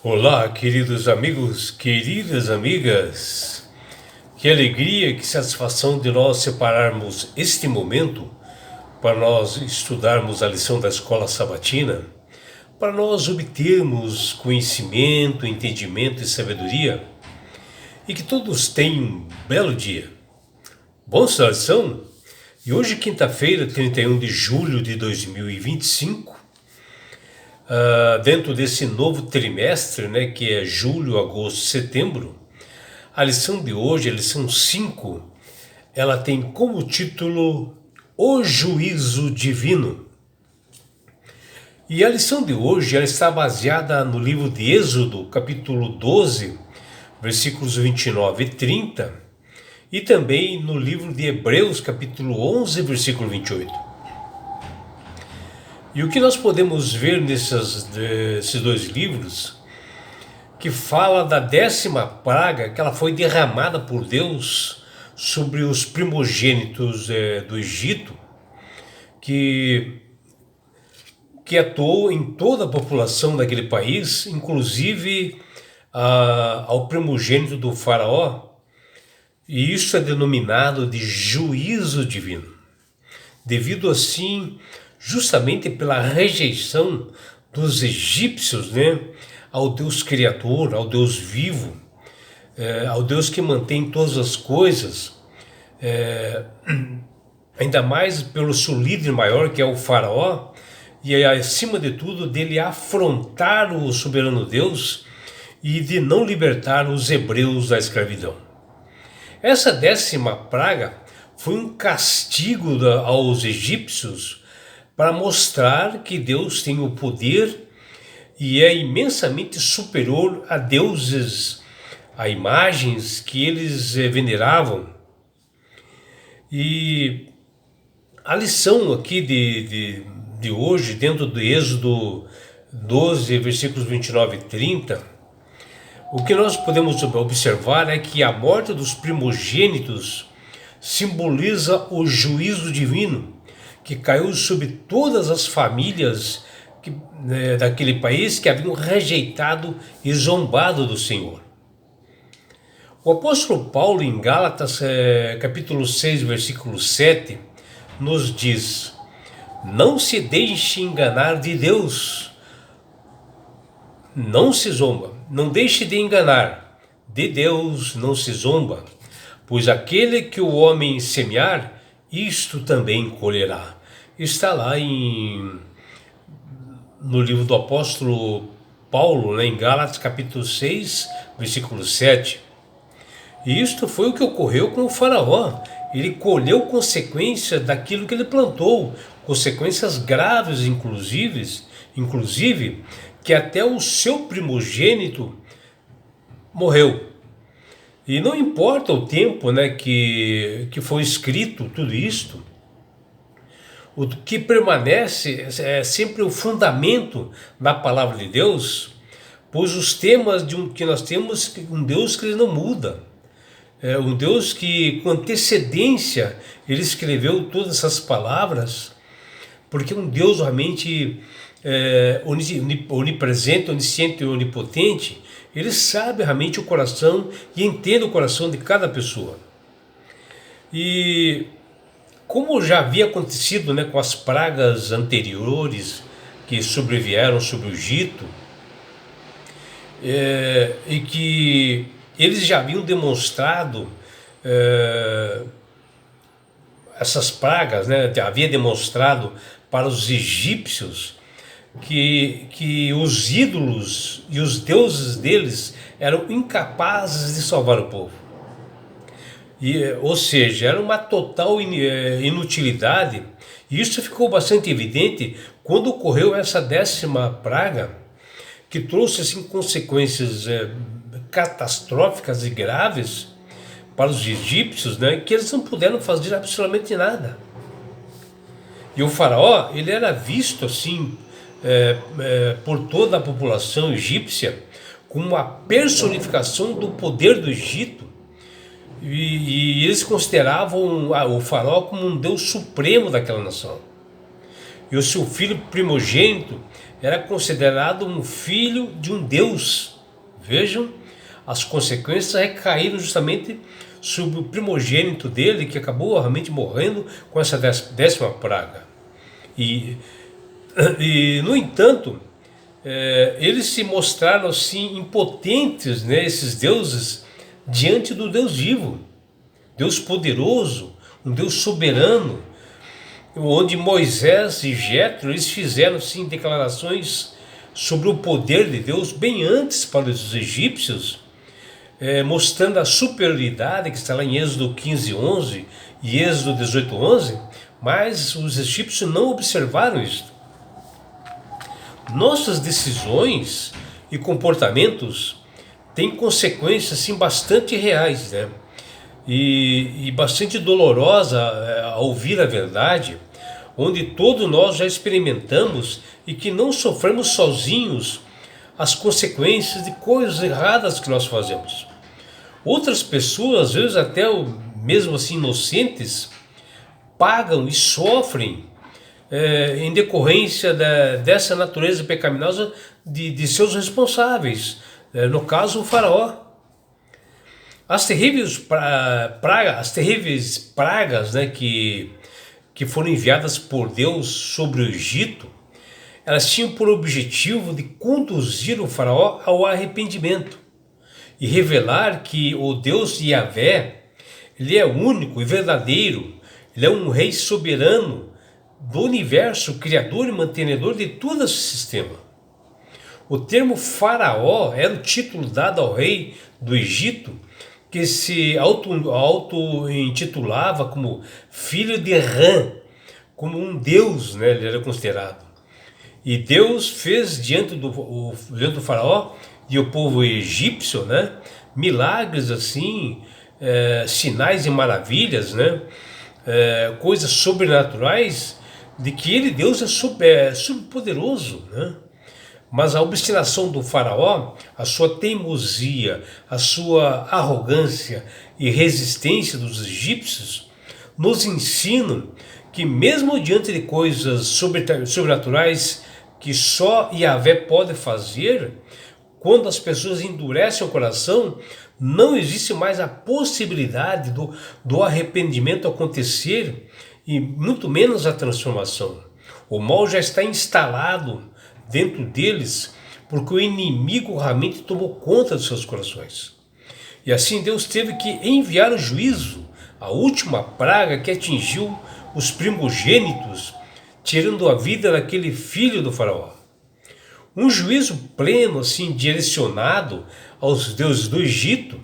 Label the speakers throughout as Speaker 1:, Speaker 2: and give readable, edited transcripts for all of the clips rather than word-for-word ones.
Speaker 1: Olá, queridos amigos, queridas amigas. Que alegria, que satisfação de nós separarmos este momento para nós estudarmos a lição da escola sabatina, para nós obtermos conhecimento, entendimento e sabedoria, e que todos tenham um belo dia. Bom, lição? E hoje, quinta-feira, 31 de julho de 2025, dentro desse novo trimestre, né, que é julho, agosto, setembro, a lição de hoje, a lição 5, ela tem como título O Juízo Divino. E a lição de hoje ela está baseada no livro de Êxodo, capítulo 12, versículos 29 e 30, e também no livro de Hebreus, capítulo 11, versículo 28. E o que nós podemos ver nesses dois livros, que fala da 10ª praga que ela foi derramada por Deus sobre os primogênitos do Egito, que atuou em toda a população daquele país, inclusive ao primogênito do faraó, e isso é denominado de juízo divino, devido assim justamente pela rejeição dos egípcios, né, ao Deus Criador, ao Deus vivo, ao Deus que mantém todas as coisas, ainda mais pelo seu líder maior, que é o faraó, e acima de tudo dele afrontar o soberano Deus e de não libertar os hebreus da escravidão. Essa 10ª praga foi um castigo aos egípcios para mostrar que Deus tem o poder e é imensamente superior a deuses, a imagens que eles veneravam. E a lição aqui de hoje, dentro do Êxodo 12, versículos 29 e 30, o que nós podemos observar é que a morte dos primogênitos simboliza o juízo divino que caiu sobre todas as famílias daquele país que haviam rejeitado e zombado do Senhor. O apóstolo Paulo, em Gálatas, capítulo 6, versículo 7, nos diz: não se deixe enganar de Deus, não se zomba, não deixe de enganar, de Deus não se zomba, pois aquele que o homem semear, isto também colherá. Está lá no livro do apóstolo Paulo, né, em Gálatas capítulo 6, versículo 7. E isto foi o que ocorreu com o faraó. Ele colheu consequências daquilo que ele plantou, consequências graves, inclusive que até o seu primogênito morreu. E não importa o tempo, né, que foi escrito tudo isto, o que permanece é sempre o fundamento da palavra de Deus, pois os temas que nós temos, um Deus que ele não muda, um Deus que com antecedência ele escreveu todas essas palavras, porque um Deus realmente onipresente, onisciente e onipotente, ele sabe realmente o coração e entende o coração de cada pessoa. E como já havia acontecido, né, com as pragas anteriores que sobrevieram sobre o Egito, e que eles já haviam demonstrado, essas pragas, né, havia demonstrado para os egípcios que os ídolos e os deuses deles eram incapazes de salvar o povo. Ou seja, era uma total inutilidade, e isso ficou bastante evidente quando ocorreu essa 10ª praga, que trouxe assim, consequências catastróficas e graves para os egípcios, né, que eles não puderam fazer absolutamente nada. E o faraó, ele era visto assim por toda a população egípcia como uma personificação do poder do Egito. E eles consideravam o faraó como um deus supremo daquela nação. e o seu filho primogênito era considerado um filho de um Deus. Vejam, as consequências recaíram justamente sobre o primogênito dele, que acabou realmente morrendo com essa 10ª praga. E no entanto, eles se mostraram assim impotentes, né, esses deuses, diante do Deus vivo, Deus poderoso, um Deus soberano, onde Moisés e Jetro, eles fizeram sim declarações sobre o poder de Deus bem antes para os egípcios, mostrando a superioridade que está lá em Êxodo 15:11 e Êxodo 18:11, mas os egípcios não observaram isso. Nossas decisões e comportamentos têm consequências assim bastante reais, né? E bastante dolorosa ao ouvir a verdade, onde todos nós já experimentamos e que não sofremos sozinhos as consequências de coisas erradas que nós fazemos. Outras pessoas, às vezes até mesmo assim inocentes, pagam e sofrem em decorrência dessa natureza pecaminosa de seus responsáveis, no caso o faraó. As terríveis pragas, né, que foram enviadas por Deus sobre o Egito, elas tinham por objetivo de conduzir o faraó ao arrependimento e revelar que o Deus Yahvé, ele é único e verdadeiro, ele é um rei soberano do universo, criador e mantenedor de todo esse sistema. O termo faraó era o título dado ao rei do Egito, que se auto-intitulava como filho de Rã, como um deus, né, ele era considerado. E Deus fez diante do faraó e o povo egípcio, né, milagres assim, sinais e maravilhas, né, coisas sobrenaturais, de que ele, Deus, é superpoderoso, né? Mas a obstinação do faraó, a sua teimosia, a sua arrogância e resistência dos egípcios nos ensinam que mesmo diante de coisas sobrenaturais que só Yahvé pode fazer, quando as pessoas endurecem o coração, não existe mais a possibilidade do arrependimento acontecer e muito menos a transformação. O mal já está instalado dentro deles, porque o inimigo realmente tomou conta dos seus corações. E assim Deus teve que enviar o juízo, a última praga que atingiu os primogênitos, tirando a vida daquele filho do faraó. Um juízo pleno, assim, direcionado aos deuses do Egito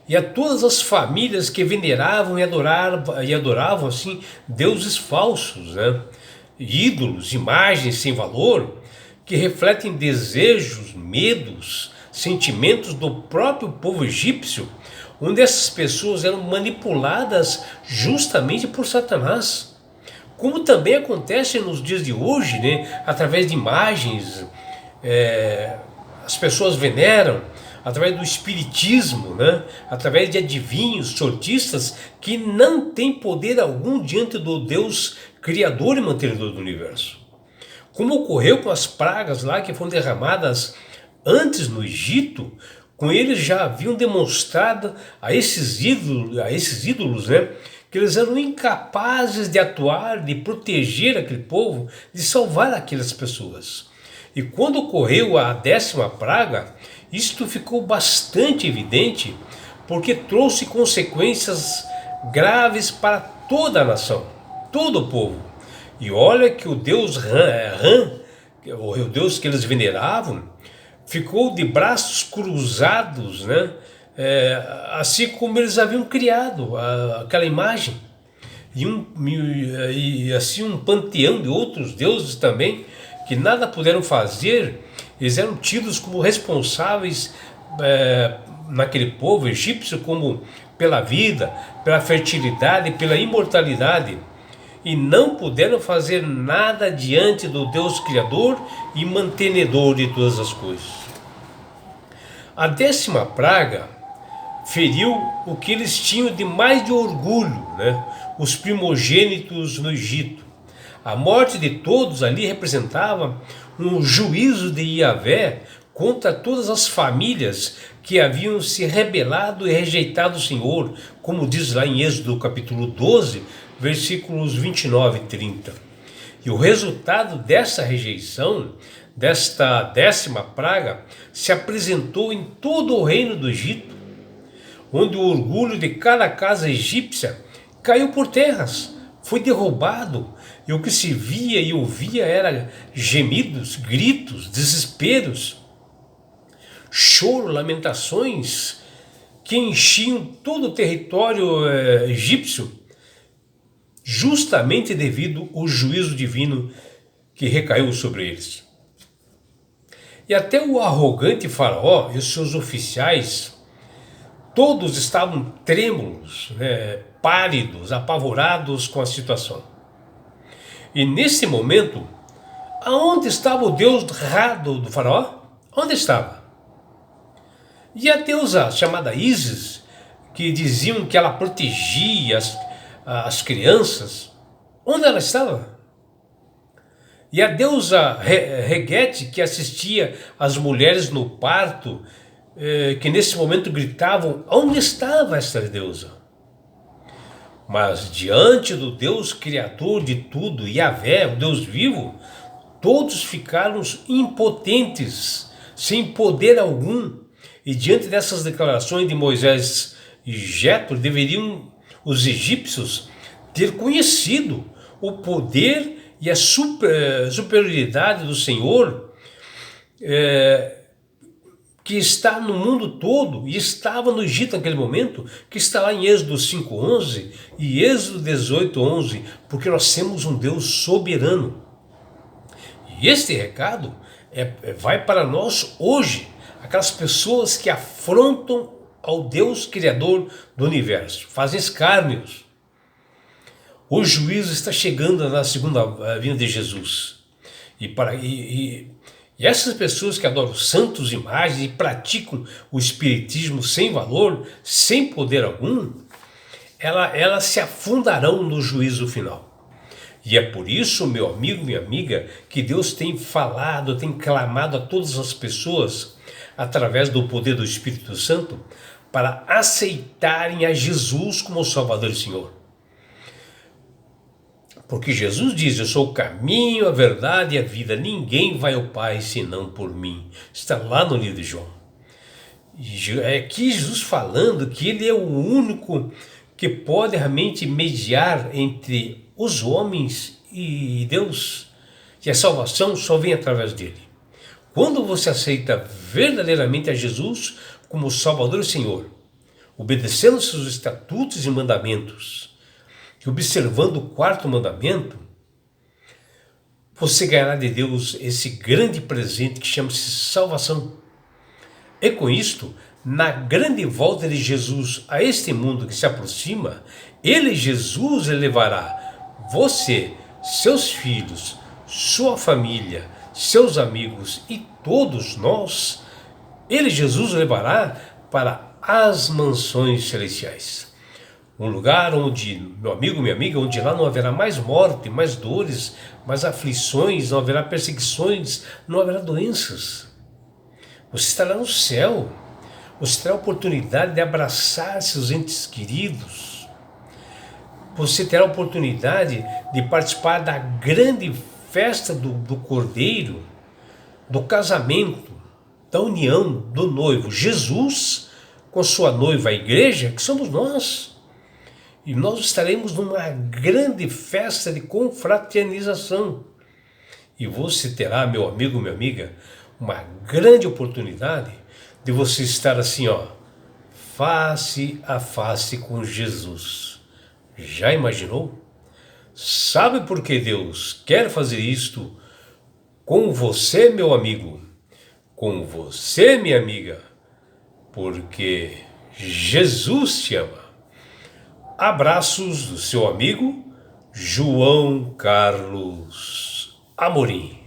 Speaker 1: e a todas as famílias que veneravam e adoravam assim, deuses falsos, né? Ídolos, imagens sem valor, que refletem desejos, medos, sentimentos do próprio povo egípcio, onde essas pessoas eram manipuladas justamente por Satanás. Como também acontece nos dias de hoje, né? Através de imagens, as pessoas veneram, através do espiritismo, né? Através de adivinhos, sortistas, que não têm poder algum diante do Deus criador e mantenedor do universo. Como ocorreu com as pragas lá que foram derramadas antes no Egito, com eles já haviam demonstrado a esses ídolos, né, que eles eram incapazes de atuar, de proteger aquele povo, de salvar aquelas pessoas. E quando ocorreu a 10ª praga, isto ficou bastante evidente, porque trouxe consequências graves para toda a nação, todo o povo. E olha que o Deus Rã, o Deus que eles veneravam, ficou de braços cruzados, né? Assim como eles haviam criado aquela imagem. E assim um panteão de outros deuses também, que nada puderam fazer. Eles eram tidos como responsáveis naquele povo egípcio, como pela vida, pela fertilidade, pela imortalidade, e não puderam fazer nada diante do Deus Criador e mantenedor de todas as coisas. A 10ª praga feriu o que eles tinham de mais de orgulho, né? Os primogênitos no Egito. A morte de todos ali representava um juízo de Yahvé contra todas as famílias que haviam se rebelado e rejeitado o Senhor, como diz lá em Êxodo capítulo 12, versículos 29 e 30. E o resultado dessa rejeição, desta 10ª praga, se apresentou em todo o reino do Egito, onde o orgulho de cada casa egípcia caiu por terras, foi derrubado, e o que se via e ouvia era gemidos, gritos, desesperos, choro, lamentações que enchiam todo o território egípcio, justamente devido ao juízo divino que recaiu sobre eles. E até o arrogante faraó e os seus oficiais, todos estavam trêmulos, pálidos, apavorados com a situação. E nesse momento, aonde estava o Deus do faraó? Onde estava? E a deusa chamada Ísis, que diziam que ela protegia as crianças, onde ela estava? E a deusa Reguete, que assistia as mulheres no parto, que nesse momento gritavam, onde estava esta deusa? Mas diante do Deus criador de tudo, Yahvé, o Deus vivo, todos ficaram impotentes, sem poder algum. E diante dessas declarações de Moisés e Jetro, deveriam os egípcios ter conhecido o poder e a superioridade do Senhor, que está no mundo todo, e estava no Egito naquele momento, que está lá em Êxodo 5:11 e Êxodo 18:11, porque nós temos um Deus soberano. E este recado vai para nós hoje, aquelas pessoas que afrontam ao Deus Criador do universo, fazem escárnios. O juízo está chegando na segunda vinda de Jesus. E essas pessoas que adoram santos, imagens e praticam o espiritismo sem valor, sem poder algum, elas se afundarão no juízo final. E é por isso, meu amigo, minha amiga, que Deus tem falado, tem clamado a todas as pessoas, através do poder do Espírito Santo, para aceitarem a Jesus como Salvador e Senhor. Porque Jesus diz, eu sou o caminho, a verdade e a vida, ninguém vai ao Pai senão por mim. Está lá no livro de João. E é aqui Jesus falando que Ele é o único que pode realmente mediar entre os homens e Deus. E a salvação só vem através dele. Quando você aceita verdadeiramente a Jesus como Salvador e Senhor, obedecendo seus estatutos e mandamentos, e observando o 4º mandamento, você ganhará de Deus esse grande presente que chama-se salvação. E com isto, na grande volta de Jesus a este mundo que se aproxima, Jesus, levará você, seus filhos, sua família, seus amigos e todos nós, Jesus, levará para as mansões celestiais. Um lugar onde, meu amigo, minha amiga, onde lá não haverá mais morte, mais dores, mais aflições, não haverá perseguições, não haverá doenças. Você estará no céu. Você terá a oportunidade de abraçar seus entes queridos. Você terá a oportunidade de participar da grande festa do Cordeiro, do casamento, da união do noivo Jesus com sua noiva, a igreja, que somos nós. E nós estaremos numa grande festa de confraternização. E você terá, meu amigo, minha amiga, uma grande oportunidade de você estar assim, face a face com Jesus. Já imaginou? Sabe por que Deus quer fazer isto com você, meu amigo? Com você, minha amiga? Porque Jesus te ama. Abraços do seu amigo João Carlos Amorim.